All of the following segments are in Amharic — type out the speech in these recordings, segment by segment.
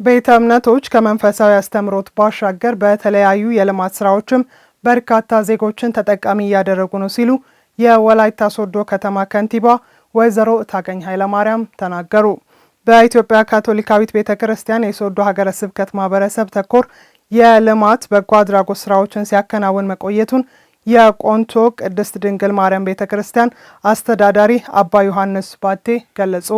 ቤተ እምነቶች ከመንፈሳዊ አስተምሮት ባሻገር በተለያዩ የልማት ስራዎችም በርካታ ዜጎችን ተጠቃሚ እያደረጉ ነው ሲሉ የወላይታ ሶዶ ከተማ ከንቲባ ወይዘሮ እታገኝ ኃይለማርያም ተናገሩ። በኢትዮጵያ ካቶሊካዊት ቤተክርስቲያን የሶዶ ሀገረ ስብከት ማህበረሰብ ተኮር የልማት በጎ አድራጎት ስራዎችን ሲያከናውን መቆየቱን የቆንቶ ቅድስት ድንግል ማርያም ቤተክርስቲያን አስተዳዳሪ አባ ዮሐንስ ባቴ ገለጹ።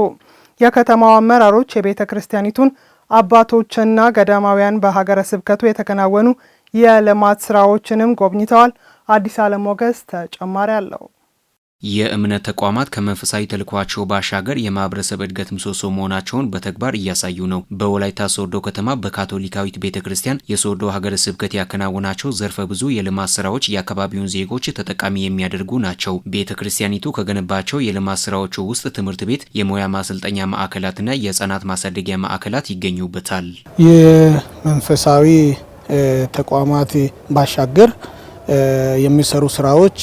የከተማው አመራሮች የቤተክርስቲያኒቱን አባቶችና ገዳማውያን በሀገረ ስብከቱ የተከናወኑ የልማት ስራዎችንም ጎብኝተዋል። አዲስ ዓለም ሞገስ ተጨማሪ አለው። የእምነት ተቋማት ከመንፈሳዊ ተልኳቸው ባሻገር የማህበረሰብ እድገት ምሰሶ መሆናቸውን በተግባር እያሳዩ ነው። በወላይታ ሶዶ ከተማ በካቶሊካዊት ቤተክርስቲያን የሶዶ ሀገረ ስብከት ያከናወናቸው ዘርፈ ብዙ የልማት ስራዎች የአካባቢውን ዜጎች ተጠቃሚ የሚያደርጉ ናቸው። ቤተክርስቲያኒቱ ከገነባቸው የልማት ስራዎቹ ውስጥ ትምህርት ቤት፣ የሙያ ማሰልጠኛ ማዕከላትና የህፃናት ማሳደጊያ ማዕከላት ይገኙበታል። የመንፈሳዊ ተቋማት ባሻገር የሚሰሩ ስራዎች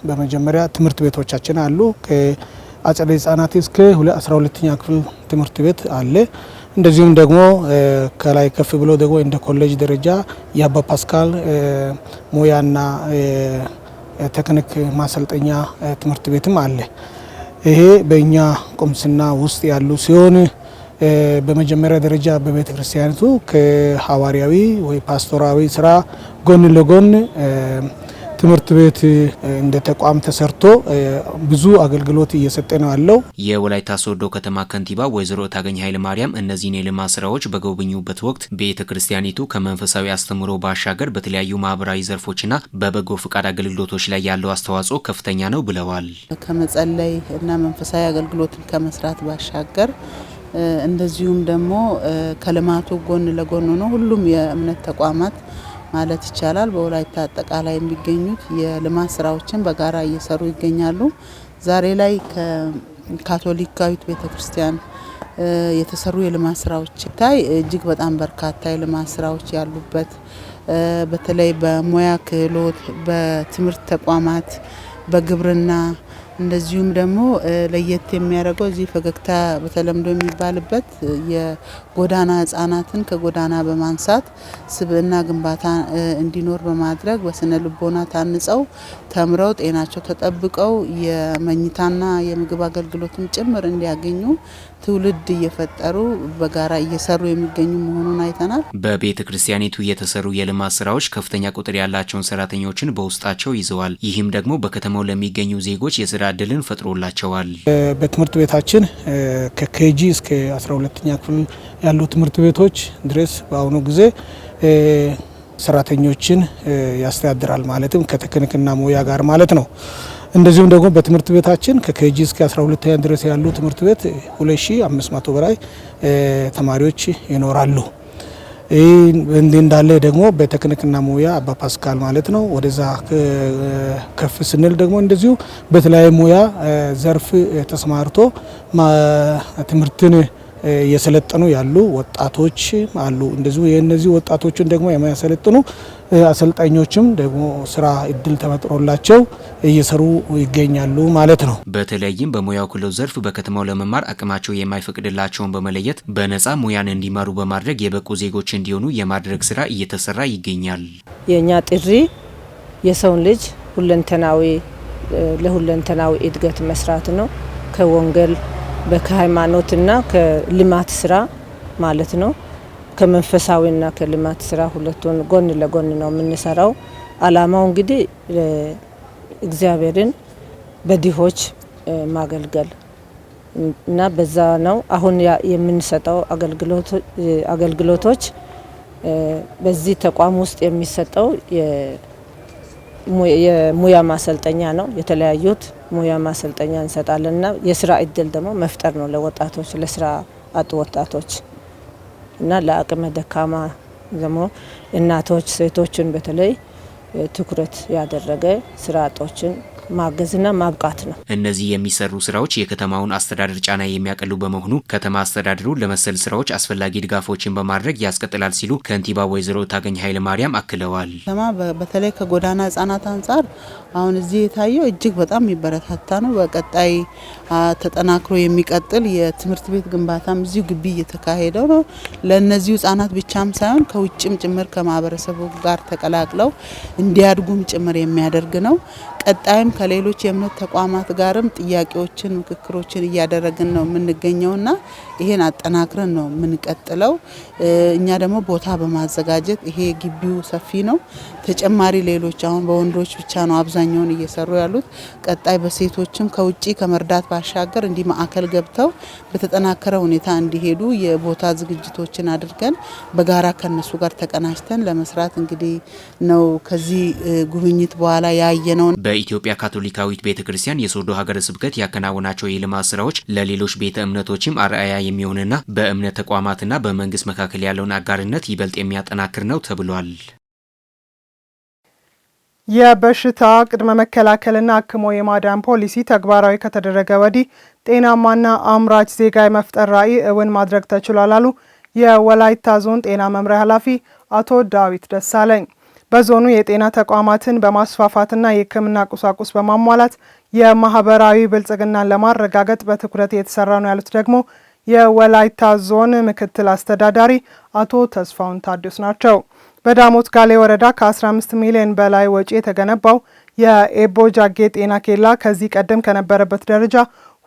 በመጀመሪያ ትምህርት ቤቶቻችን አሉ። ከአጸደ ህጻናት እስከ 12ኛ ክፍል ትምህርት ቤት አለ። እንደዚሁም ደግሞ ከላይ ከፍ ብሎ ደግሞ እንደ ኮሌጅ ደረጃ የአባ ፓስካል ሙያና ቴክኒክ ማሰልጠኛ ትምህርት ቤትም አለ። ይሄ በእኛ ቁምስና ውስጥ ያሉ ሲሆን በመጀመሪያ ደረጃ በቤተ ክርስቲያኒቱ ከሐዋርያዊ ወይ ፓስቶራዊ ስራ ጎን ለጎን ትምህርት ቤት እንደ ተቋም ተሰርቶ ብዙ አገልግሎት እየሰጠ ነው ያለው። የወላይታ ሶዶ ከተማ ከንቲባ ወይዘሮ እታገኝ ኃይለማርያም እነዚህን የልማት ስራዎች በጎበኙበት ወቅት ቤተክርስቲያኒቱ ከመንፈሳዊ አስተምሮ ባሻገር በተለያዩ ማህበራዊ ዘርፎችና በበጎ ፍቃድ አገልግሎቶች ላይ ያለው አስተዋጽኦ ከፍተኛ ነው ብለዋል። ከመጸለይ እና መንፈሳዊ አገልግሎትን ከመስራት ባሻገር እንደዚሁም ደግሞ ከልማቱ ጎን ለጎን ነው ሁሉም የእምነት ተቋማት ማለት ይቻላል በወላይታ አጠቃላይ የሚገኙት የልማት ስራዎችን በጋራ እየሰሩ ይገኛሉ። ዛሬ ላይ ከካቶሊካዊት ቤተክርስቲያን የተሰሩ የልማት ስራዎች ታይ እጅግ በጣም በርካታ የልማት ስራዎች ያሉበት በተለይ በሙያ ክህሎት፣ በትምህርት ተቋማት፣ በግብርና እንደዚሁም ደግሞ ለየት የሚያደርገው እዚህ ፈገግታ በተለምዶ የሚባልበት የጎዳና ህጻናትን ከጎዳና በማንሳት ስብዕና ግንባታ እንዲኖር በማድረግ በስነ ልቦና ታንጸው ተምረው ጤናቸው ተጠብቀው የመኝታና የምግብ አገልግሎትን ጭምር እንዲያገኙ ትውልድ እየፈጠሩ በጋራ እየሰሩ የሚገኙ መሆኑን አይተናል። በቤተ ክርስቲያኒቱ የተሰሩ የልማት ስራዎች ከፍተኛ ቁጥር ያላቸውን ሰራተኞችን በውስጣቸው ይዘዋል። ይህም ደግሞ በከተማው ለሚገኙ ዜጎች የስራ እድልን ፈጥሮላቸዋል። በትምህርት ቤታችን ከኬጂ እስከ 12ኛ ክፍል ያሉ ትምህርት ቤቶች ድረስ በአሁኑ ጊዜ ሰራተኞችን ያስተዳድራል። ማለትም ከቴክኒክና ሙያ ጋር ማለት ነው። እንደዚሁም ደግሞ በትምህርት ቤታችን ከኬጂ እስከ 12ኛ ድረስ ያሉ ትምህርት ቤት 2500 በላይ ተማሪዎች ይኖራሉ። እንዲህ እንዳለ ደግሞ በቴክኒክና ሙያ አባ ፓስካል ማለት ነው። ወደዛ ከፍ ስንል ደግሞ እንደዚሁ በተለያየ ሙያ ዘርፍ ተሰማርቶ ትምህርትን እየሰለጠኑ ያሉ ወጣቶች አሉ። እንደዚሁ የእነዚህ ወጣቶችን ደግሞ የሚያሰለጥኑ አሰልጣኞችም ደግሞ ስራ እድል ተፈጥሮላቸው እየሰሩ ይገኛሉ ማለት ነው። በተለይም በሙያው ክህሎት ዘርፍ በከተማው ለመማር አቅማቸው የማይፈቅድላቸውን በመለየት በነፃ ሙያን እንዲማሩ በማድረግ የበቁ ዜጎች እንዲሆኑ የማድረግ ስራ እየተሰራ ይገኛል። የኛ ጥሪ የሰውን ልጅ ለሁለንተናዊ እድገት መስራት ነው። ከወንጌል በሃይማኖትና ከልማት ስራ ማለት ነው። ከመንፈሳዊና ከልማት ስራ ሁለቱን ጎን ለጎን ነው የምንሰራው። አላማው እንግዲህ እግዚአብሔርን በድሆች ማገልገል እና በዛ ነው። አሁን የምንሰጠው አገልግሎቶች በዚህ ተቋም ውስጥ የሚሰጠው የሙያ ማሰልጠኛ ነው። የተለያዩት ሙያ ማሰልጠኛ እንሰጣለንና የስራ እድል ደግሞ መፍጠር ነው ለወጣቶች፣ ለስራ አጥ ወጣቶች እና ለአቅመ ደካማ ደግሞ እናቶች፣ ሴቶችን በተለይ ትኩረት ያደረገ ስራ አጦችን ማገዝና ማብቃት ነው። እነዚህ የሚሰሩ ስራዎች የከተማውን አስተዳደር ጫና የሚያቀሉ በመሆኑ ከተማ አስተዳደሩ ለመሰል ስራዎች አስፈላጊ ድጋፎችን በማድረግ ያስቀጥላል ሲሉ ከንቲባ ወይዘሮ እታገኝ ኃይለማርያም አክለዋል። ከተማ በተለይ ከጎዳና ህጻናት አንጻር አሁን እዚህ የታየው እጅግ በጣም የሚበረታታ ነው። በቀጣይ ተጠናክሮ የሚቀጥል የትምህርት ቤት ግንባታም እዚሁ ግቢ እየተካሄደ ነው። ለነዚህ ህጻናት ብቻም ሳይሆን ከውጭም ጭምር ከማህበረሰቡ ጋር ተቀላቅለው እንዲያድጉም ጭምር የሚያደርግ ነው። ቀጣይም ከሌሎች የእምነት ተቋማት ጋርም ጥያቄዎችን፣ ምክክሮችን እያደረግን ነው የምንገኘውና ይሄን አጠናክረን ነው የምንቀጥለው። እኛ ደግሞ ቦታ በማዘጋጀት ይሄ ግቢው ሰፊ ነው። ተጨማሪ ሌሎች አሁን በወንዶች ብቻ ነው አብዛኛውን እየሰሩ ያሉት። ቀጣይ በሴቶችም ከውጪ ከመርዳት ባሻገር እንዲህ ማዕከል ገብተው በተጠናከረ ሁኔታ እንዲሄዱ የቦታ ዝግጅቶችን አድርገን በጋራ ከነሱ ጋር ተቀናጅተን ለመስራት እንግዲህ ነው ከዚህ ጉብኝት በኋላ ያየነው። በኢትዮጵያ ካቶሊካዊት ቤተክርስቲያን የሶዶ ሀገረ ስብከት ያከናወናቸው የልማት ስራዎች ለሌሎች ቤተ እምነቶችም አርአያ የሚሆንና በእምነት ተቋማትና በመንግስት መካከል ያለውን አጋርነት ይበልጥ የሚያጠናክር ነው ተብሏል። የበሽታ ቅድመ መከላከልና አክሞ የማዳን ፖሊሲ ተግባራዊ ከተደረገ ወዲህ ጤናማና አምራች ዜጋ የመፍጠር ራዕይ እውን ማድረግ ተችሏል አሉ የወላይታ ዞን ጤና መምሪያ ኃላፊ አቶ ዳዊት ደሳለኝ። በዞኑ የጤና ተቋማትን በማስፋፋትና የሕክምና ቁሳቁስ በማሟላት የማህበራዊ ብልጽግናን ለማረጋገጥ በትኩረት የተሰራ ነው ያሉት ደግሞ የወላይታ ዞን ምክትል አስተዳዳሪ አቶ ተስፋውን ታዲዮስ ናቸው። በዳሞት ጋሌ ወረዳ ከ15 ሚሊዮን በላይ ወጪ የተገነባው የኤቦ ጃጌ ጤና ኬላ ከዚህ ቀደም ከነበረበት ደረጃ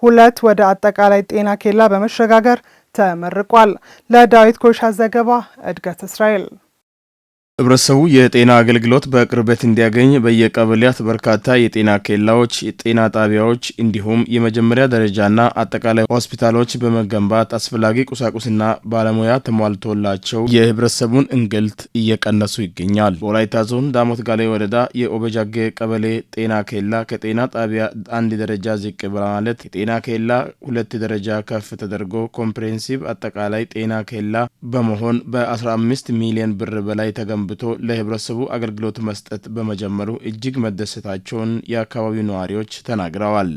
2 ወደ አጠቃላይ ጤና ኬላ በመሸጋገር ተመርቋል። ለዳዊት ኮሻ ዘገባ እድገት እስራኤል። ህብረተሰቡ የጤና አገልግሎት በቅርበት እንዲያገኝ በየቀበሌያት በርካታ የጤና ኬላዎች፣ የጤና ጣቢያዎች እንዲሁም የመጀመሪያ ደረጃና አጠቃላይ ሆስፒታሎች በመገንባት አስፈላጊ ቁሳቁስና ባለሙያ ተሟልቶላቸው የህብረተሰቡን እንግልት እየቀነሱ ይገኛል። በወላይታ ዞን ዳሞት ጋሌ ወረዳ የኦበጃጌ ቀበሌ ጤና ኬላ ከጤና ጣቢያ 1 ደረጃ ዝቅ በማለት የጤና ኬላ 2 ደረጃ ከፍ ተደርጎ ኮምፕሬሄንሲቭ አጠቃላይ ጤና ኬላ በመሆን በ15 ሚሊዮን ብር በላይ ተገንብቶ ለህብረተሰቡ አገልግሎት መስጠት በመጀመሩ እጅግ መደሰታቸውን የአካባቢው ነዋሪዎች ተናግረዋል።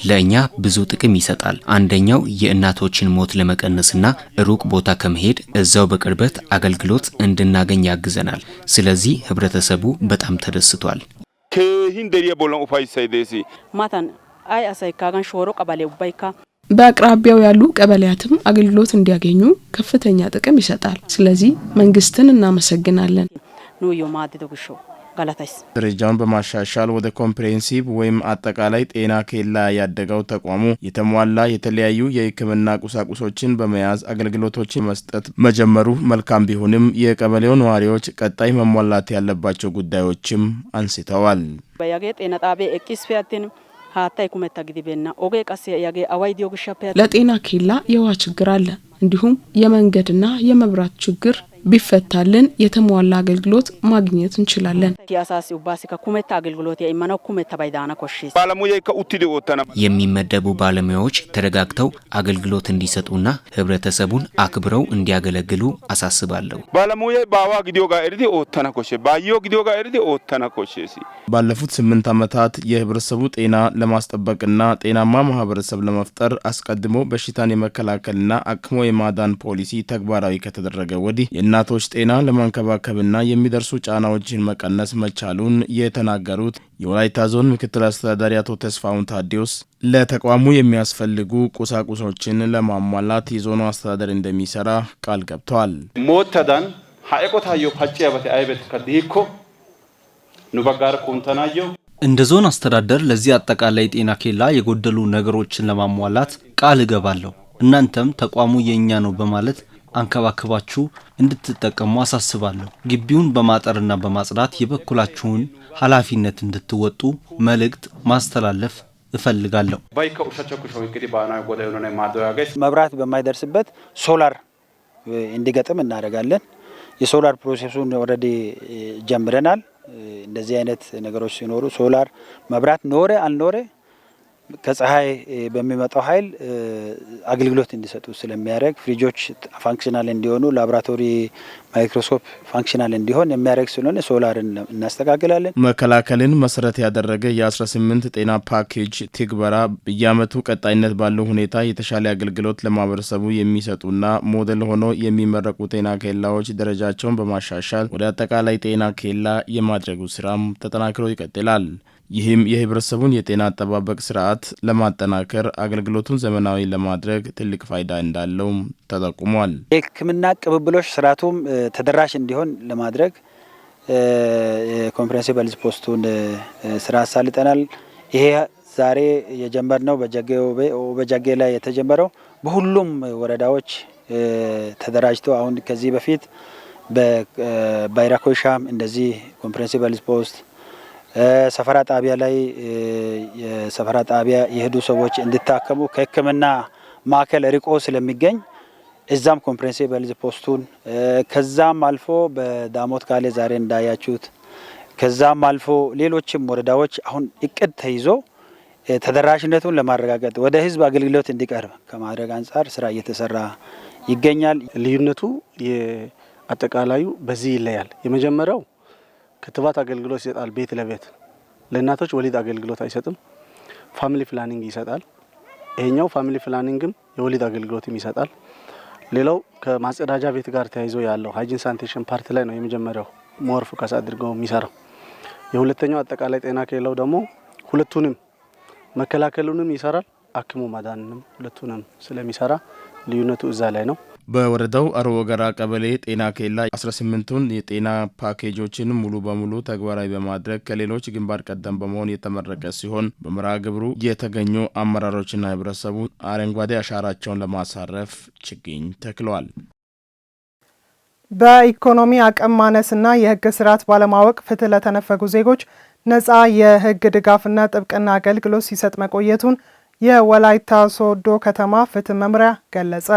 ለእኛ ብዙ ጥቅም ይሰጣል። አንደኛው የእናቶችን ሞት ለመቀነስና ሩቅ ቦታ ከመሄድ እዛው በቅርበት አገልግሎት እንድናገኝ ያግዘናል። ስለዚህ ህብረተሰቡ በጣም ተደስቷል። ማታን አይ አሳይካጋን ሾሮ ቀበሌ ባይካ በአቅራቢያው ያሉ ቀበሌያትም አገልግሎት እንዲያገኙ ከፍተኛ ጥቅም ይሰጣል። ስለዚህ መንግስትን እናመሰግናለን። ደረጃውን በማሻሻል ወደ ኮምፕሬሄንሲቭ ወይም አጠቃላይ ጤና ኬላ ያደገው ተቋሙ የተሟላ የተለያዩ የሕክምና ቁሳቁሶችን በመያዝ አገልግሎቶችን መስጠት መጀመሩ መልካም ቢሆንም የቀበሌው ነዋሪዎች ቀጣይ መሟላት ያለባቸው ጉዳዮችም አንስተዋል። በያጌ ጤና ጣቢያ ኤክስፒያቲን ለጤና ኬላ የውሃ ችግር አለ። እንዲሁም የመንገድና የመብራት ችግር ቢፈታልን የተሟላ አገልግሎት ማግኘት እንችላለን። የሚመደቡ ባለሙያዎች ተረጋግተው አገልግሎት እንዲሰጡና ህብረተሰቡን አክብረው እንዲያገለግሉ አሳስባለሁ። ባለፉት 8 ዓመታት የህብረተሰቡ ጤና ለማስጠበቅና ጤናማ ማህበረሰብ ለመፍጠር አስቀድሞ በሽታን የመከላከልና አክሞ የማዳን ፖሊሲ ተግባራዊ ከተደረገ ወዲህ የእናቶች ጤና ለማንከባከብና የሚደርሱ ጫናዎችን መቀነስ መቻሉን የተናገሩት የወላይታ ዞን ምክትል አስተዳዳሪ አቶ ተስፋውን ታዲዮስ ለተቋሙ የሚያስፈልጉ ቁሳቁሶችን ለማሟላት የዞኑ አስተዳደር እንደሚሰራ ቃል ገብተዋል። ሞተዳን ሀይቆታዮ ፓጪያበተ አይበት ከዲኮ ኑባጋር ቁንተናዮ እንደ ዞን አስተዳደር ለዚህ አጠቃላይ ጤና ኬላ የጎደሉ ነገሮችን ለማሟላት ቃል እገባለሁ። እናንተም ተቋሙ የኛ ነው በማለት አንከባከባችሁ እንድትጠቀሙ አሳስባለሁ። ግቢውን በማጠርና በማጽዳት የበኩላችሁን ኃላፊነት እንድትወጡ መልእክት ማስተላለፍ እፈልጋለሁ። መብራት በማይደርስበት ሶላር እንዲገጥም እናደርጋለን። የሶላር ፕሮሴሱን ኦልሬዲ ጀምረናል። እንደዚህ አይነት ነገሮች ሲኖሩ ሶላር መብራት ኖረ አልኖረ ከፀሐይ በሚመጣው ኃይል አገልግሎት እንዲሰጡ ስለሚያደርግ ፍሪጆች ፋንክሽናል እንዲሆኑ ላቦራቶሪ ማይክሮስኮፕ ፋንክሽናል እንዲሆን የሚያደርግ ስለሆነ ሶላርን እናስተካክላለን። መከላከልን መሰረት ያደረገ የ18 ጤና ፓኬጅ ትግበራ በየዓመቱ ቀጣይነት ባለው ሁኔታ የተሻለ አገልግሎት ለማህበረሰቡ የሚሰጡና ሞዴል ሆኖ የሚመረቁ ጤና ኬላዎች ደረጃቸውን በማሻሻል ወደ አጠቃላይ ጤና ኬላ የማድረጉ ስራም ተጠናክሮ ይቀጥላል። ይህም የህብረተሰቡን የጤና አጠባበቅ ስርዓት ለማጠናከር አገልግሎቱን ዘመናዊ ለማድረግ ትልቅ ፋይዳ እንዳለው ተጠቁሟል። የህክምና ቅብብሎሽ ስርዓቱም ተደራሽ እንዲሆን ለማድረግ የኮምፕሬሄንሲቭ ሄልዝ ፖስቱን ስራ አሳልጠናል። ይሄ ዛሬ የጀመርነው በጃጌ ላይ የተጀመረው በሁሉም ወረዳዎች ተደራጅቶ አሁን ከዚህ በፊት በባይራኮሻም እንደዚህ ኮምፕሬሄንሲቭ ሄልዝ ፖስት ሰፈራ ጣቢያ ላይ የሰፈራ ጣቢያ የሄዱ ሰዎች እንዲታከሙ ከህክምና ማዕከል ርቆ ስለሚገኝ እዛም ኮምፕሬሄንሲቭ ሄልዝ ፖስቱን ከዛም አልፎ በዳሞት ካሌ ዛሬ እንዳያችሁት ከዛም አልፎ ሌሎችም ወረዳዎች አሁን እቅድ ተይዞ ተደራሽነቱን ለማረጋገጥ ወደ ህዝብ አገልግሎት እንዲቀርብ ከማድረግ አንጻር ስራ እየተሰራ ይገኛል። ልዩነቱ የአጠቃላዩ በዚህ ይለያል። የመጀመሪያው ክትባት አገልግሎት ይሰጣል። ቤት ለቤት ለእናቶች ወሊድ አገልግሎት አይሰጥም። ፋሚሊ ፕላኒንግ ይሰጣል። ይሄኛው ፋሚሊ ፕላኒንግም የወሊድ አገልግሎትም ይሰጣል። ሌላው ከማጸዳጃ ቤት ጋር ተያይዞ ያለው ሃይጂን ሳኒቴሽን ፓርት ላይ ነው የመጀመሪያው ሞር ፎከስ አድርገው የሚሰራው። የሁለተኛው አጠቃላይ ጤና ኬላው ደግሞ ሁለቱንም መከላከሉንም ይሰራል፣ አክሞ ማዳንንም ሁለቱንም ስለሚሰራ ልዩነቱ እዛ ላይ ነው። በወረዳው አሮ ወገራ ቀበሌ ጤና ኬላ 18ቱን የጤና ፓኬጆችን ሙሉ በሙሉ ተግባራዊ በማድረግ ከሌሎች ግንባር ቀደም በመሆን የተመረቀ ሲሆን በመርሃ ግብሩ የተገኙ አመራሮችና ህብረተሰቡ አረንጓዴ አሻራቸውን ለማሳረፍ ችግኝ ተክለዋል። በኢኮኖሚ አቅም ማነስና የህግ ስርዓት ባለማወቅ ፍትህ ለተነፈጉ ዜጎች ነፃ የህግ ድጋፍና ጥብቅና አገልግሎት ሲሰጥ መቆየቱን የወላይታ ሶዶ ከተማ ፍትህ መምሪያ ገለጸ።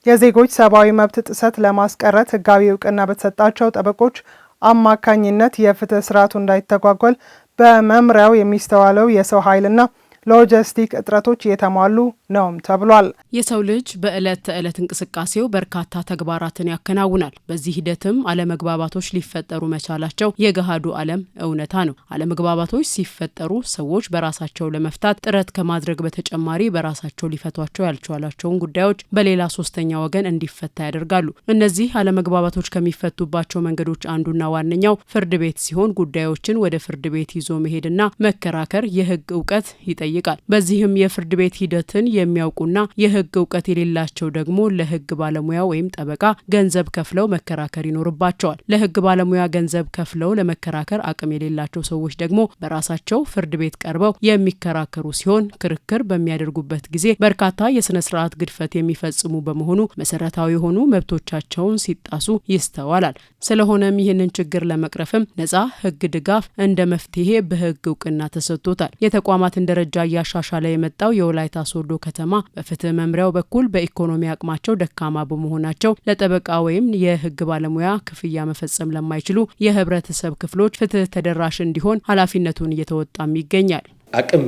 የዜጎች ሰብአዊ መብት ጥሰት ለማስቀረት ህጋዊ እውቅና በተሰጣቸው ጠበቆች አማካኝነት የፍትህ ስርዓቱ እንዳይተጓጎል በመምሪያው የሚስተዋለው የሰው ኃይልና ሎጂስቲክ እጥረቶች እየተሟሉ ነውም ተብሏል። የሰው ልጅ በዕለት ተዕለት እንቅስቃሴው በርካታ ተግባራትን ያከናውናል። በዚህ ሂደትም አለመግባባቶች ሊፈጠሩ መቻላቸው የገሃዱ ዓለም እውነታ ነው። አለመግባባቶች ሲፈጠሩ ሰዎች በራሳቸው ለመፍታት ጥረት ከማድረግ በተጨማሪ በራሳቸው ሊፈቷቸው ያልቻሏቸውን ጉዳዮች በሌላ ሶስተኛ ወገን እንዲፈታ ያደርጋሉ። እነዚህ አለመግባባቶች ከሚፈቱባቸው መንገዶች አንዱና ዋነኛው ፍርድ ቤት ሲሆን ጉዳዮችን ወደ ፍርድ ቤት ይዞ መሄድና መከራከር የህግ እውቀት ይጠይቃል። በዚህም የፍርድ ቤት ሂደትን የሚያውቁና የህግ እውቀት የሌላቸው ደግሞ ለህግ ባለሙያ ወይም ጠበቃ ገንዘብ ከፍለው መከራከር ይኖርባቸዋል። ለህግ ባለሙያ ገንዘብ ከፍለው ለመከራከር አቅም የሌላቸው ሰዎች ደግሞ በራሳቸው ፍርድ ቤት ቀርበው የሚከራከሩ ሲሆን ክርክር በሚያደርጉበት ጊዜ በርካታ የስነ ስርዓት ግድፈት የሚፈጽሙ በመሆኑ መሰረታዊ የሆኑ መብቶቻቸውን ሲጣሱ ይስተዋላል። ስለሆነም ይህንን ችግር ለመቅረፍም ነፃ ህግ ድጋፍ እንደ መፍትሄ በህግ እውቅና ተሰጥቶታል። የተቋማትን ደረጃ እያሻሻለ የመጣው የወላይታ ሶዶ ከተማ በፍትህ መምሪያው በኩል በኢኮኖሚ አቅማቸው ደካማ በመሆናቸው ለጠበቃ ወይም የህግ ባለሙያ ክፍያ መፈጸም ለማይችሉ የህብረተሰብ ክፍሎች ፍትህ ተደራሽ እንዲሆን ኃላፊነቱን እየተወጣም ይገኛል። አቅም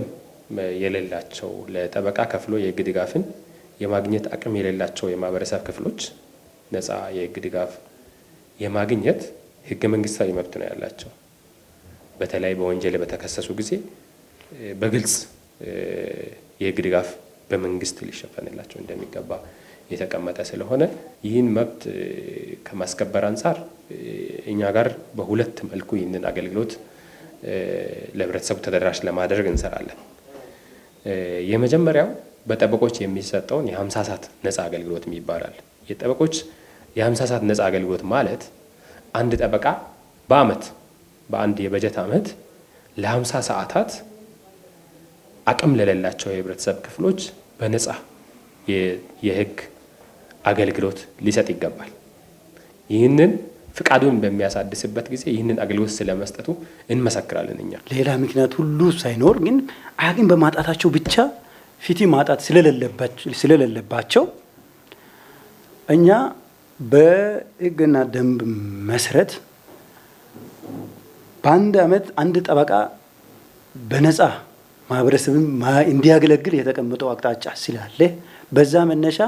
የሌላቸው ለጠበቃ ከፍሎ የህግ ድጋፍን የማግኘት አቅም የሌላቸው የማህበረሰብ ክፍሎች ነፃ የህግ ድጋፍ የማግኘት ህገ መንግስታዊ መብት ነው ያላቸው። በተለይ በወንጀል በተከሰሱ ጊዜ በግልጽ የህግ ድጋፍ በመንግስት ሊሸፈንላቸው እንደሚገባ የተቀመጠ ስለሆነ ይህን መብት ከማስከበር አንጻር እኛ ጋር በሁለት መልኩ ይህንን አገልግሎት ለህብረተሰቡ ተደራሽ ለማድረግ እንሰራለን። የመጀመሪያው በጠበቆች የሚሰጠውን የ50 ሰዓት ነፃ አገልግሎት ይባላል። የጠበቆች የ50 ሰዓት ነፃ አገልግሎት ማለት አንድ ጠበቃ በአንድ የበጀት ዓመት ለ50 ሰዓታት አቅም ለሌላቸው የህብረተሰብ ክፍሎች በነፃ የህግ አገልግሎት ሊሰጥ ይገባል። ይህንን ፍቃዱን በሚያሳድስበት ጊዜ ይህንን አገልግሎት ስለመስጠቱ እንመሰክራለን። እኛ ሌላ ምክንያት ሁሉ ሳይኖር ግን አቅም በማጣታቸው ብቻ ፍትህ ማጣት ስለሌለባቸው እኛ በህግና ደንብ መሰረት በአንድ ዓመት አንድ ጠበቃ በነፃ ማህበረሰብን እንዲያገለግል የተቀመጠው አቅጣጫ ስላለ በዛ መነሻ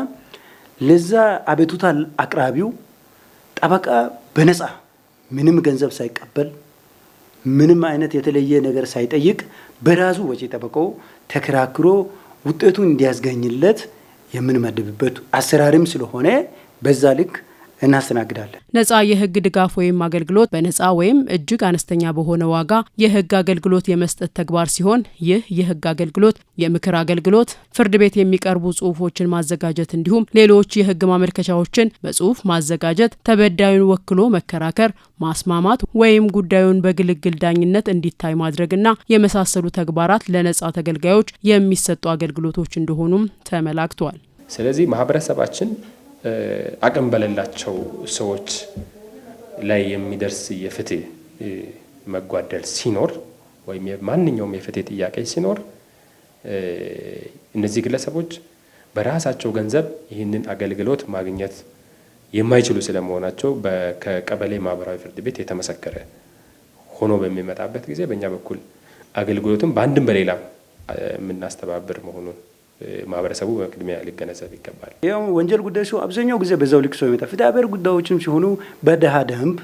ለዛ አቤቱታ አቅራቢው ጠበቃ በነፃ ምንም ገንዘብ ሳይቀበል ምንም አይነት የተለየ ነገር ሳይጠይቅ በራሱ ወጪ ጠበቃው ተከራክሮ ውጤቱን እንዲያስገኝለት የምንመድብበት አሰራርም ስለሆነ በዛ ልክ እናስተናግዳለን። ነጻ የህግ ድጋፍ ወይም አገልግሎት በነጻ ወይም እጅግ አነስተኛ በሆነ ዋጋ የህግ አገልግሎት የመስጠት ተግባር ሲሆን ይህ የህግ አገልግሎት የምክር አገልግሎት፣ ፍርድ ቤት የሚቀርቡ ጽሁፎችን ማዘጋጀት እንዲሁም ሌሎች የህግ ማመልከቻዎችን በጽሁፍ ማዘጋጀት፣ ተበዳዩን ወክሎ መከራከር፣ ማስማማት ወይም ጉዳዩን በግልግል ዳኝነት እንዲታይ ማድረግና የመሳሰሉ ተግባራት ለነጻ ተገልጋዮች የሚሰጡ አገልግሎቶች እንደሆኑም ተመላክቷል። ስለዚህ ማህበረሰባችን አቅም በሌላቸው ሰዎች ላይ የሚደርስ የፍትህ መጓደል ሲኖር ወይም ማንኛውም የፍትህ ጥያቄ ሲኖር እነዚህ ግለሰቦች በራሳቸው ገንዘብ ይህንን አገልግሎት ማግኘት የማይችሉ ስለመሆናቸው ከቀበሌ ማህበራዊ ፍርድ ቤት የተመሰከረ ሆኖ በሚመጣበት ጊዜ በእኛ በኩል አገልግሎቱን በአንድም በሌላም የምናስተባብር መሆኑን ማህበረሰቡ በቅድሚያ ሊገነዘብ ይገባል። ያው ወንጀል ጉዳይ ሲሆን አብዛኛው ጊዜ በዛው ልክ ሰው ይመጣል። ፍትሐ ብሔር ጉዳዮችም ሲሆኑ በደሃ ደንብ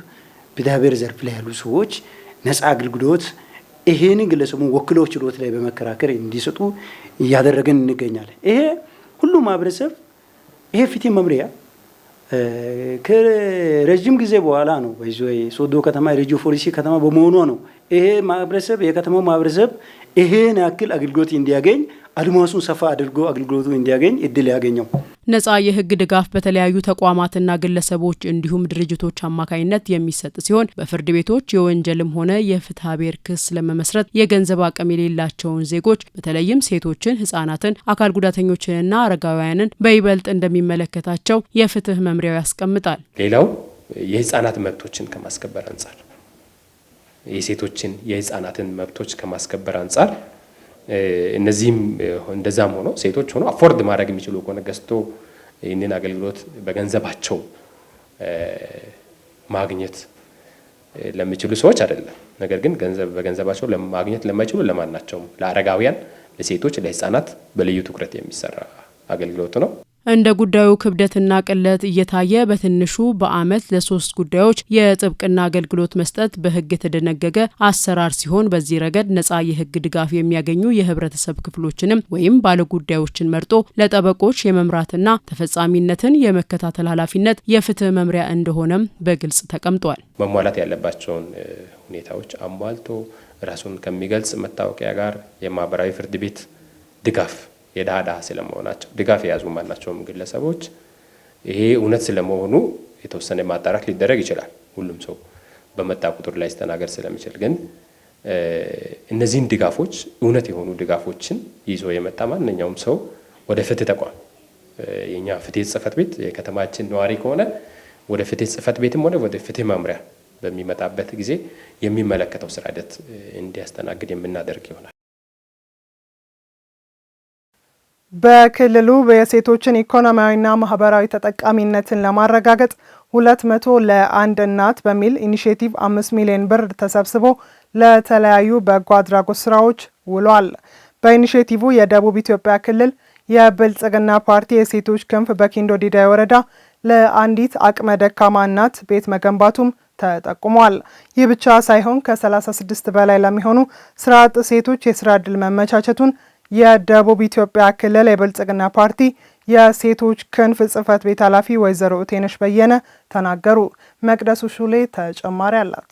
ፍትሐ ብሔር ዘርፍ ላይ ያሉ ሰዎች ነጻ አገልግሎት ይሄንን ግለሰቡን ወክለው ችሎት ላይ በመከራከር እንዲሰጡ እያደረገን እንገኛለን። ይሄ ሁሉ ማህበረሰብ ይሄ ፍትህ መምሪያ ከረጅም ጊዜ በኋላ ነው በዚህ ሶዶ ከተማ ሬጂዮ ፖሊሲ ከተማ በመሆኑ ነው ይሄ ማህበረሰብ የከተማው ማህበረሰብ ይሄን ያክል አገልግሎት እንዲያገኝ አድማሱን ሰፋ አድርጎ አገልግሎቱ እንዲያገኝ እድል ያገኘው። ነጻ የህግ ድጋፍ በተለያዩ ተቋማትና ግለሰቦች እንዲሁም ድርጅቶች አማካይነት የሚሰጥ ሲሆን በፍርድ ቤቶች የወንጀልም ሆነ የፍትሐ ብሔር ክስ ለመመስረት የገንዘብ አቅም የሌላቸውን ዜጎች በተለይም ሴቶችን፣ ህጻናትን፣ አካል ጉዳተኞችንና አረጋውያንን በይበልጥ እንደሚመለከታቸው የፍትህ መምሪያው ያስቀምጣል። ሌላው የህጻናት መብቶችን ከማስከበር አንጻር የሴቶችን የህጻናትን መብቶች ከማስከበር አንጻር እነዚህም እንደዛም ሆኖ ሴቶች ሆኖ አፎርድ ማድረግ የሚችሉ ከሆነ ገዝቶ ይህንን አገልግሎት በገንዘባቸው ማግኘት ለሚችሉ ሰዎች አይደለም። ነገር ግን በገንዘባቸው ለማግኘት ለማይችሉ ለማናቸውም ለአረጋውያን፣ ለሴቶች፣ ለህፃናት በልዩ ትኩረት የሚሰራ አገልግሎት ነው። እንደ ጉዳዩ ክብደትና ቅለት እየታየ በትንሹ በአመት ለ3 ጉዳዮች የጥብቅና አገልግሎት መስጠት በህግ የተደነገገ አሰራር ሲሆን በዚህ ረገድ ነጻ የህግ ድጋፍ የሚያገኙ የህብረተሰብ ክፍሎችንም ወይም ባለጉዳዮችን መርጦ ለጠበቆች የመምራትና ተፈጻሚነትን የመከታተል ኃላፊነት የፍትህ መምሪያ እንደሆነም በግልጽ ተቀምጧል። መሟላት ያለባቸውን ሁኔታዎች አሟልቶ ራሱን ከሚገልጽ መታወቂያ ጋር የማህበራዊ ፍርድ ቤት ድጋፍ የዳዳ ስለመሆናቸው ድጋፍ የያዙ ማናቸውም ግለሰቦች ይሄ እውነት ስለመሆኑ የተወሰነ ማጣራት ሊደረግ ይችላል። ሁሉም ሰው በመጣ ቁጥር ላይ ስተናገር ስለሚችል ግን እነዚህን ድጋፎች እውነት የሆኑ ድጋፎችን ይዞ የመጣ ማንኛውም ሰው ወደ ፍትህ ተቋም የኛ ፍትህ ጽህፈት ቤት የከተማችን ነዋሪ ከሆነ ወደ ፍትህ ጽህፈት ቤትም ሆነ ወደ ፍትህ መምሪያ በሚመጣበት ጊዜ የሚመለከተው ስራ ሂደት እንዲያስተናግድ የምናደርግ ይሆናል። በክልሉ የሴቶችን ኢኮኖሚያዊና ማህበራዊ ተጠቃሚነትን ለማረጋገጥ 200 ለአንድ እናት በሚል ኢኒሼቲቭ 5 ሚሊዮን ብር ተሰብስቦ ለተለያዩ በጎ አድራጎት ስራዎች ውሏል። በኢኒሼቲቭ የደቡብ ኢትዮጵያ ክልል የብልጽግና ፓርቲ የሴቶች ክንፍ በኪንዶ ዲዳይ ወረዳ ለአንዲት አቅመ ደካማ እናት ቤት መገንባቱም ተጠቁሟል። ይህ ብቻ ሳይሆን ከ36 በላይ ለሚሆኑ ስራ አጥ ሴቶች የስራ ዕድል መመቻቸቱን የደቡብ ኢትዮጵያ ክልል የብልጽግና ፓርቲ የሴቶች ክንፍ ጽህፈት ቤት ኃላፊ ወይዘሮ ቴነሽ በየነ ተናገሩ። መቅደሱ ሹሌ ተጨማሪ አላት።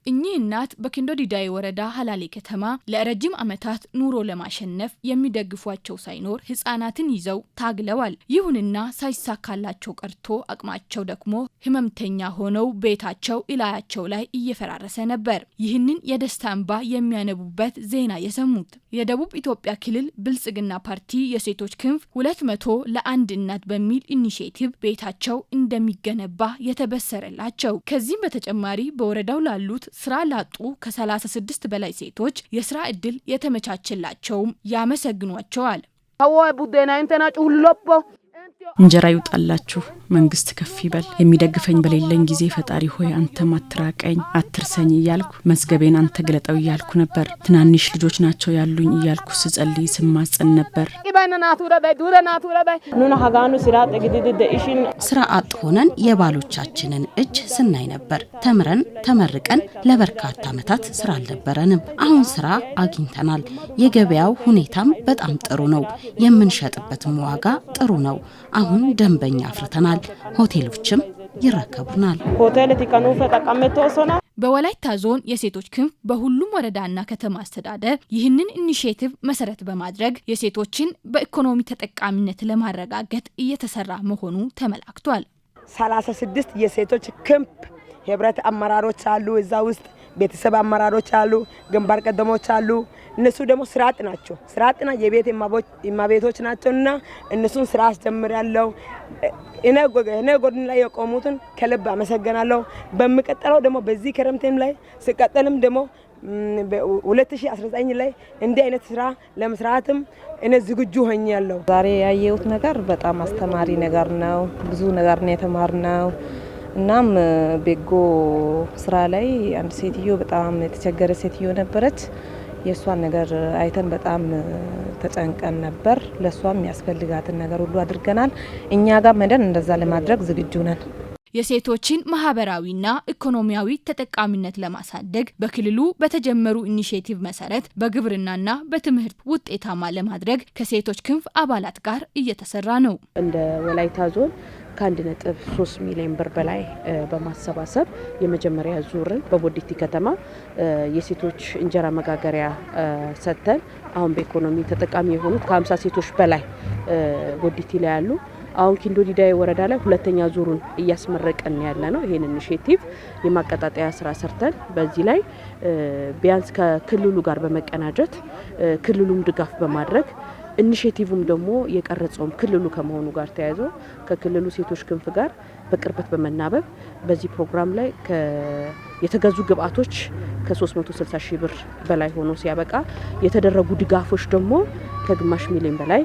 እኚህ እናት በኪንዶ ዲዳይ ወረዳ ሀላሌ ከተማ ለረጅም ዓመታት ኑሮ ለማሸነፍ የሚደግፏቸው ሳይኖር ህፃናትን ይዘው ታግለዋል። ይሁንና ሳይሳካላቸው ቀርቶ አቅማቸው ደግሞ ህመምተኛ ሆነው ቤታቸው ኢላያቸው ላይ እየፈራረሰ ነበር። ይህንን የደስታ እንባ የሚያነቡበት ዜና የሰሙት የደቡብ ኢትዮጵያ ክልል ብልጽግና ፓርቲ የሴቶች ክንፍ 200 ለአንድ እናት በሚል ኢኒሼቲቭ ቤታቸው እንደሚገነባ የተበሰረላቸው። ከዚህም በተጨማሪ በወረዳው ላሉት ስራ ላጡ ከ36 በላይ ሴቶች የስራ ዕድል የተመቻቸላቸውም ያመሰግኗቸዋል። እንጀራ ይውጣላችሁ፣ መንግስት ከፍ ይበል፣ የሚደግፈኝ በሌለኝ ጊዜ ፈጣሪ ሆይ አንተም አትራቀኝ አትርሰኝ እያልኩ መዝገቤን አንተ ግለጠው እያልኩ ነበር። ትናንሽ ልጆች ናቸው ያሉኝ እያልኩ ስጸልይ ስማጸን ነበር። ስራ አጥ ሆነን የባሎቻችንን እጅ ስናይ ነበር። ተምረን ተመርቀን ለበርካታ ዓመታት ስራ አልነበረንም። አሁን ስራ አግኝተናል። የገበያው ሁኔታም በጣም ጥሩ ነው። የምንሸጥበትም ዋጋ ጥሩ ነው። አሁን ደንበኛ አፍርተናል። ሆቴሎችም ይረከቡናል። በወላይታ ዞን የሴቶች ክንፍ በሁሉም ወረዳና ከተማ አስተዳደር ይህንን ኢኒሼቲቭ መሰረት በማድረግ የሴቶችን በኢኮኖሚ ተጠቃሚነት ለማረጋገጥ እየተሰራ መሆኑ ተመላክቷል። 36 የሴቶች ክንፍ ህብረት አመራሮች አሉ። እዛ ውስጥ ቤተሰብ አመራሮች አሉ፣ ግንባር ቀደሞች አሉ። እነሱ ደግሞ ስራጥ ናቸው። ስራጥና የቤት እማቤቶች ናቸውና እነሱን ስራ አስጀምራለሁ። እኔ ጎድን ላይ የቆሙትን ከልብ አመሰግናለሁ። በሚቀጥለው ደግሞ በዚህ ክረምትም ላይ ሲቀጥልም ደግሞ 2019 ላይ እንዲህ አይነት ስራ ለመስራትም እኔ ዝግጁ ሆኛለሁ። ዛሬ ያየሁት ነገር በጣም አስተማሪ ነገር ነው። ብዙ ነገር ነው የተማርነው። እናም ቤጎ ስራ ላይ አንድ ሴትዮ በጣም የተቸገረ ሴትዮ ነበረች። የሷን ነገር አይተን በጣም ተጨንቀን ነበር። ለሷም ያስፈልጋትን ነገር ሁሉ አድርገናል። እኛ ጋር መደን እንደዛ ለማድረግ ዝግጁ ነን። የሴቶችን ማህበራዊና ኢኮኖሚያዊ ተጠቃሚነት ለማሳደግ በክልሉ በተጀመሩ ኢኒሼቲቭ መሰረት በግብርናና በትምህርት ውጤታማ ለማድረግ ከሴቶች ክንፍ አባላት ጋር እየተሰራ ነው። እንደ ወላይታ ዞን ከ1.3 ሚሊዮን ብር በላይ በማሰባሰብ የመጀመሪያ ዙርን በቦዲቲ ከተማ የሴቶች እንጀራ መጋገሪያ ሰጥተን አሁን በኢኮኖሚ ተጠቃሚ የሆኑት ከ50 ሴቶች በላይ ቦዲቲ ላይ ያሉ አሁን ኪንዶ ዲዳዬ ወረዳ ላይ ሁለተኛ ዙሩን እያስመረቀን ያለ ነው። ይሄን ኢኒሼቲቭ የማቀጣጠያ ስራ ሰርተን በዚህ ላይ ቢያንስ ከክልሉ ጋር በመቀናጀት ክልሉም ድጋፍ በማድረግ ኢኒሼቲቭም ደግሞ የቀረጸውም ክልሉ ከመሆኑ ጋር ተያይዞ ከክልሉ ሴቶች ክንፍ ጋር በቅርበት በመናበብ በዚህ ፕሮግራም ላይ የተገዙ ግብአቶች ከ360 ሺህ ብር በላይ ሆኖ ሲያበቃ የተደረጉ ድጋፎች ደግሞ ከግማሽ ሚሊዮን በላይ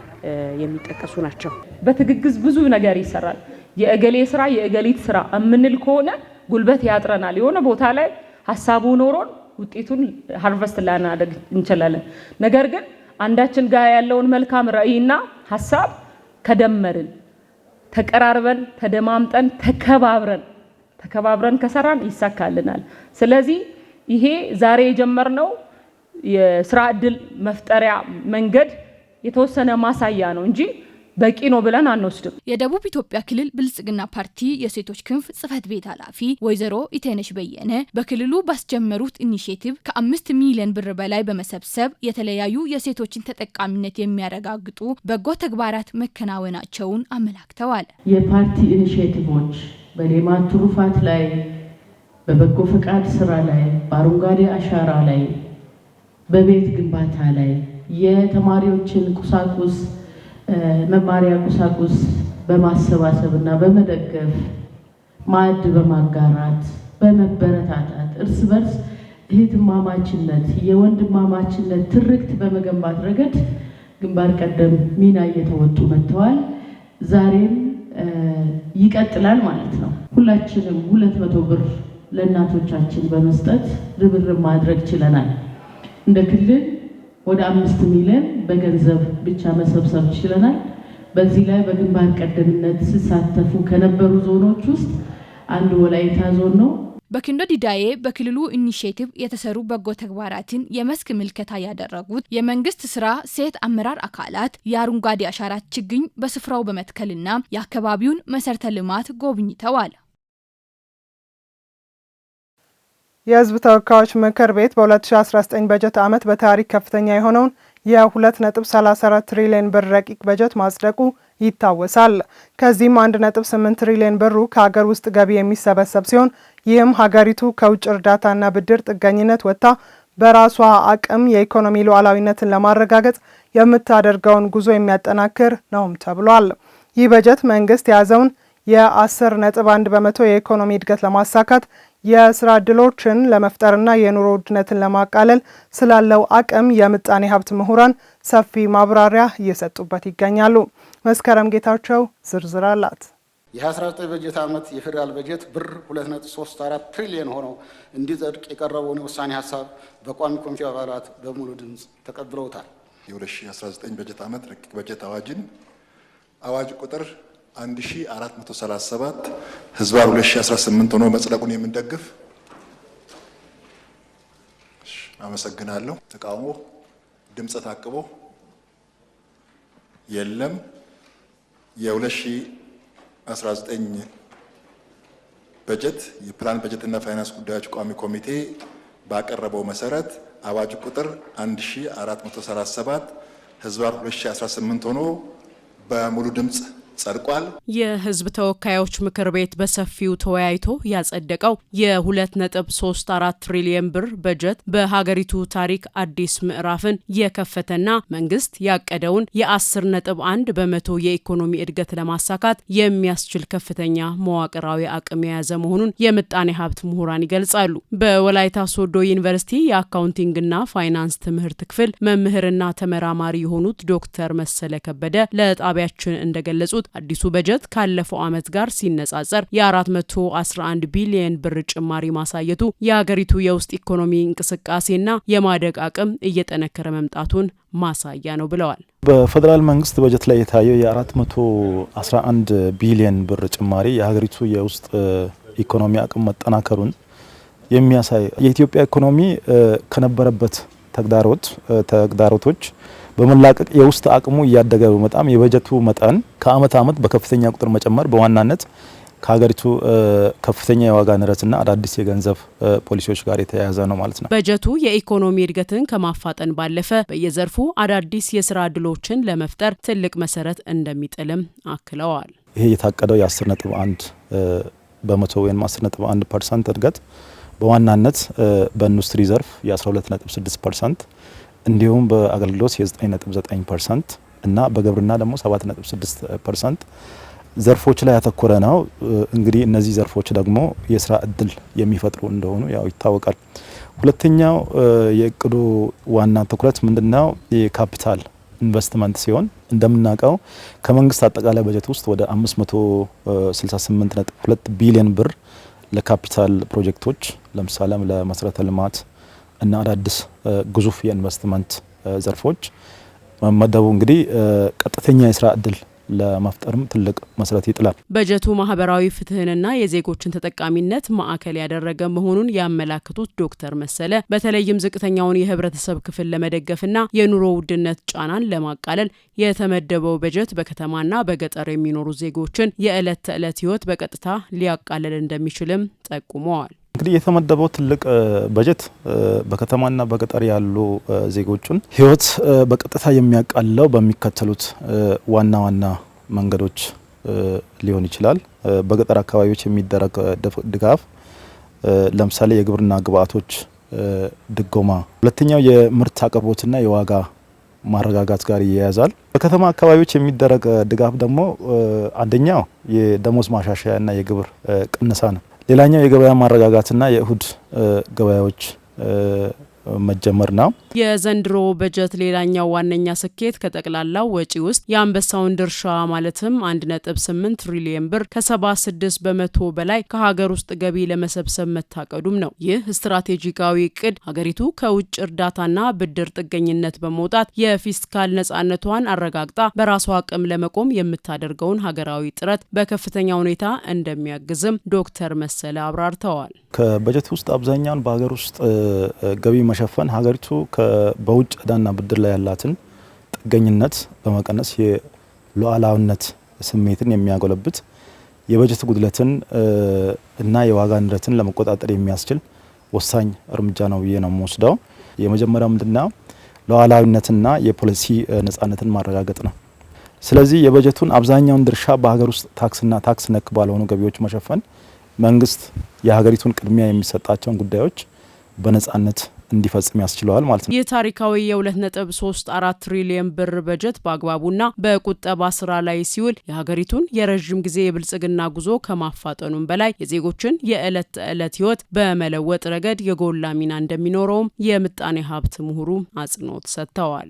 የሚጠቀሱ ናቸው። በትግግዝ ብዙ ነገር ይሰራል። የእገሌ ስራ የእገሊት ስራ እምንል ከሆነ ጉልበት ያጥረናል። የሆነ ቦታ ላይ ሀሳቡ ኖሮን ውጤቱን ሃርቨስት ላናደርግ እንችላለን። ነገር ግን አንዳችን ጋር ያለውን መልካም ራዕይና ሀሳብ ከደመርን ተቀራርበን ተደማምጠን ተከባብረን ከሰራን ይሳካልናል። ስለዚህ ይሄ ዛሬ የጀመርነው የስራ ዕድል መፍጠሪያ መንገድ የተወሰነ ማሳያ ነው እንጂ በቂ ነው ብለን አንወስድም። የደቡብ ኢትዮጵያ ክልል ብልጽግና ፓርቲ የሴቶች ክንፍ ጽህፈት ቤት ኃላፊ ወይዘሮ ኢቴነሽ በየነ በክልሉ ባስጀመሩት ኢኒሼቲቭ ከ5 ሚሊዮን ብር በላይ በመሰብሰብ የተለያዩ የሴቶችን ተጠቃሚነት የሚያረጋግጡ በጎ ተግባራት መከናወናቸውን አመላክተዋል። የፓርቲ ኢኒሼቲቮች በሌማት ትሩፋት ላይ፣ በበጎ ፈቃድ ስራ ላይ፣ በአረንጓዴ አሻራ ላይ፣ በቤት ግንባታ ላይ የተማሪዎችን ቁሳቁስ መማሪያ ቁሳቁስ በማሰባሰብና በመደገፍ ማዕድ በማጋራት በመበረታታት እርስ በርስ እህትማማችነት የወንድማማችነት ትርክት በመገንባት ረገድ ግንባር ቀደም ሚና እየተወጡ መጥተዋል። ዛሬም ይቀጥላል ማለት ነው። ሁላችንም 200 ብር ለእናቶቻችን በመስጠት ርብርብ ማድረግ ችለናል። እንደ ክልል ወደ 5 ሚሊዮን በገንዘብ ብቻ መሰብሰብ ችለናል። በዚህ ላይ በግንባር ቀደምነት ሲሳተፉ ከነበሩ ዞኖች ውስጥ አንዱ ወላይታ ዞን ነው። በኪንዶ ዲዳዬ በክልሉ ኢኒሼቲቭ የተሰሩ በጎ ተግባራትን የመስክ ምልከታ ያደረጉት የመንግስት ስራ ሴት አመራር አካላት የአረንጓዴ አሻራ ችግኝ በስፍራው በመትከልና የአካባቢውን መሰረተ ልማት ጎብኝተዋል። የህዝብ ተወካዮች ምክር ቤት በ2019 በጀት ዓመት በታሪክ ከፍተኛ የሆነውን የ2.34 ትሪሊዮን ብር ረቂቅ በጀት ማጽደቁ ይታወሳል። ከዚህም 1.8 ትሪሊዮን ብሩ ከሀገር ውስጥ ገቢ የሚሰበሰብ ሲሆን ይህም ሀገሪቱ ከውጭ እርዳታና ብድር ጥገኝነት ወጥታ በራሷ አቅም የኢኮኖሚ ሉዓላዊነትን ለማረጋገጥ የምታደርገውን ጉዞ የሚያጠናክር ነውም ተብሏል። ይህ በጀት መንግስት የያዘውን የ10.1 በመቶ የኢኮኖሚ እድገት ለማሳካት የስራ ዕድሎችን ለመፍጠርና የኑሮ ውድነትን ለማቃለል ስላለው አቅም የምጣኔ ሀብት ምሁራን ሰፊ ማብራሪያ እየሰጡበት ይገኛሉ። መስከረም ጌታቸው ዝርዝር አላት። የ19 በጀት ዓመት የፌዴራል በጀት ብር 2.34 ትሪሊዮን ሆኖ እንዲጸድቅ የቀረበውን የውሳኔ ሀሳብ በቋሚ ኮሚቴ አባላት በሙሉ ድምፅ ተቀብለውታል። የ2019 በጀት ዓመት ረቂቅ በጀት አዋጅን አዋጅ ቁጥር 1437 ህዝባር 2018 ሆኖ መጽደቁን የምንደግፍ አመሰግናለሁ። ተቃውሞ ድምፅ ታቅቦ የለም። የ2019 በጀት የፕላን በጀትና ፋይናንስ ጉዳዮች ቋሚ ኮሚቴ ባቀረበው መሰረት አዋጅ ቁጥር 1437 ህዝባር 2018 ሆኖ በሙሉ ድምፅ ጸድቋል። የህዝብ ተወካዮች ምክር ቤት በሰፊው ተወያይቶ ያጸደቀው የ2.34 ትሪሊዮን ብር በጀት በሀገሪቱ ታሪክ አዲስ ምዕራፍን የከፈተና መንግስት ያቀደውን የ10.1 በመቶ የኢኮኖሚ እድገት ለማሳካት የሚያስችል ከፍተኛ መዋቅራዊ አቅም የያዘ መሆኑን የምጣኔ ሀብት ምሁራን ይገልጻሉ። በወላይታ ሶዶ ዩኒቨርሲቲ የአካውንቲንግና ፋይናንስ ትምህርት ክፍል መምህርና ተመራማሪ የሆኑት ዶክተር መሰለ ከበደ ለጣቢያችን እንደገለጹት አዲሱ በጀት ካለፈው ዓመት ጋር ሲነጻጸር የ411 ቢሊዮን ብር ጭማሪ ማሳየቱ የሀገሪቱ የውስጥ ኢኮኖሚ እንቅስቃሴና የማደግ አቅም እየጠነከረ መምጣቱን ማሳያ ነው ብለዋል። በፌዴራል መንግስት በጀት ላይ የታየው የ411 ቢሊዮን ብር ጭማሪ የሀገሪቱ የውስጥ ኢኮኖሚ አቅም መጠናከሩን የሚያሳይ የኢትዮጵያ ኢኮኖሚ ከነበረበት ተግዳሮቶች በመላቀቅ የውስጥ አቅሙ እያደገ በመጣም የበጀቱ መጠን ከአመት አመት በከፍተኛ ቁጥር መጨመር በዋናነት ከሀገሪቱ ከፍተኛ የዋጋ ንረትና አዳዲስ የገንዘብ ፖሊሲዎች ጋር የተያያዘ ነው ማለት ነው። በጀቱ የኢኮኖሚ እድገትን ከማፋጠን ባለፈ በየዘርፉ አዳዲስ የስራ እድሎችን ለመፍጠር ትልቅ መሰረት እንደሚጥልም አክለዋል። ይሄ የታቀደው የ10.1 በመቶ ወይም 10.1% እድገት በዋናነት በኢንዱስትሪ ዘርፍ የ12.6% እንዲሁም በአገልግሎት የ9.9% እና በግብርና ደግሞ 7.6% ዘርፎች ላይ ያተኮረ ነው። እንግዲህ እነዚህ ዘርፎች ደግሞ የስራ እድል የሚፈጥሩ እንደሆኑ ያው ይታወቃል። ሁለተኛው የእቅዱ ዋና ትኩረት ምንድነው? የካፒታል ኢንቨስትመንት ሲሆን እንደምናውቀው ከመንግስት አጠቃላይ በጀት ውስጥ ወደ 568.2 ቢሊዮን ብር ለካፒታል ፕሮጀክቶች ለምሳሌ ለመሰረተ ልማት እና አዳዲስ ግዙፍ የኢንቨስትመንት ዘርፎች መመደቡ እንግዲህ ቀጥተኛ የስራ እድል ለመፍጠርም ትልቅ መሰረት ይጥላል። በጀቱ ማህበራዊ ፍትህንና የዜጎችን ተጠቃሚነት ማዕከል ያደረገ መሆኑን ያመላክቱት ዶክተር መሰለ በተለይም ዝቅተኛውን የህብረተሰብ ክፍል ለመደገፍና የኑሮ ውድነት ጫናን ለማቃለል የተመደበው በጀት በከተማና በገጠር የሚኖሩ ዜጎችን የዕለት ተዕለት ህይወት በቀጥታ ሊያቃልል እንደሚችልም ጠቁመዋል። እንግዲህ የተመደበው ትልቅ በጀት በከተማና በገጠር ያሉ ዜጎችን ህይወት በቀጥታ የሚያቃልለው በሚከተሉት ዋና ዋና መንገዶች ሊሆን ይችላል። በገጠር አካባቢዎች የሚደረግ ድጋፍ ለምሳሌ የግብርና ግብአቶች ድጎማ፣ ሁለተኛው የምርት አቅርቦትና የዋጋ ማረጋጋት ጋር ይያያዛል። በከተማ አካባቢዎች የሚደረግ ድጋፍ ደግሞ አንደኛው የደሞዝ ማሻሻያና የግብር ቅነሳ ነው። ሌላኛው የገበያ ማረጋጋትና የእሁድ ገበያዎች መጀመር ነው። የዘንድሮ በጀት ሌላኛው ዋነኛ ስኬት ከጠቅላላው ወጪ ውስጥ የአንበሳውን ድርሻ ማለትም 1.8 ትሪሊዮን ብር ከ76 በመቶ በላይ ከሀገር ውስጥ ገቢ ለመሰብሰብ መታቀዱም ነው። ይህ ስትራቴጂካዊ እቅድ ሀገሪቱ ከውጭ እርዳታና ብድር ጥገኝነት በመውጣት የፊስካል ነጻነቷን አረጋግጣ በራሷ አቅም ለመቆም የምታደርገውን ሀገራዊ ጥረት በከፍተኛ ሁኔታ እንደሚያግዝም ዶክተር መሰለ አብራርተዋል። ከበጀት ውስጥ አብዛኛውን በሀገር ውስጥ ገቢ መሸፈን ሀገሪቱ በውጭ ዕዳና ብድር ላይ ያላትን ጥገኝነት በመቀነስ የሉዓላዊነት ስሜትን የሚያጎለብት የበጀት ጉድለትን እና የዋጋ ንረትን ለመቆጣጠር የሚያስችል ወሳኝ እርምጃ ነው ብዬ ነው የምወስደው። የመጀመሪያው ምንድነው? ሉዓላዊነትና የፖሊሲ ነጻነትን ማረጋገጥ ነው። ስለዚህ የበጀቱን አብዛኛውን ድርሻ በሀገር ውስጥ ታክስ ነክ ባልሆኑ ገቢዎች መሸፈን መንግስት የሀገሪቱን ቅድሚያ የሚሰጣቸውን ጉዳዮች በነጻነት እንዲፈጽም ያስችለዋል ማለት ነው። ይህ ታሪካዊ የ2.34 ትሪሊዮን ብር በጀት በአግባቡና በቁጠባ ስራ ላይ ሲውል የሀገሪቱን የረዥም ጊዜ የብልጽግና ጉዞ ከማፋጠኑም በላይ የዜጎችን የዕለት ተዕለት ህይወት በመለወጥ ረገድ የጎላ ሚና እንደሚኖረውም የምጣኔ ሀብት ምሁሩ አጽንኦት ሰጥተዋል።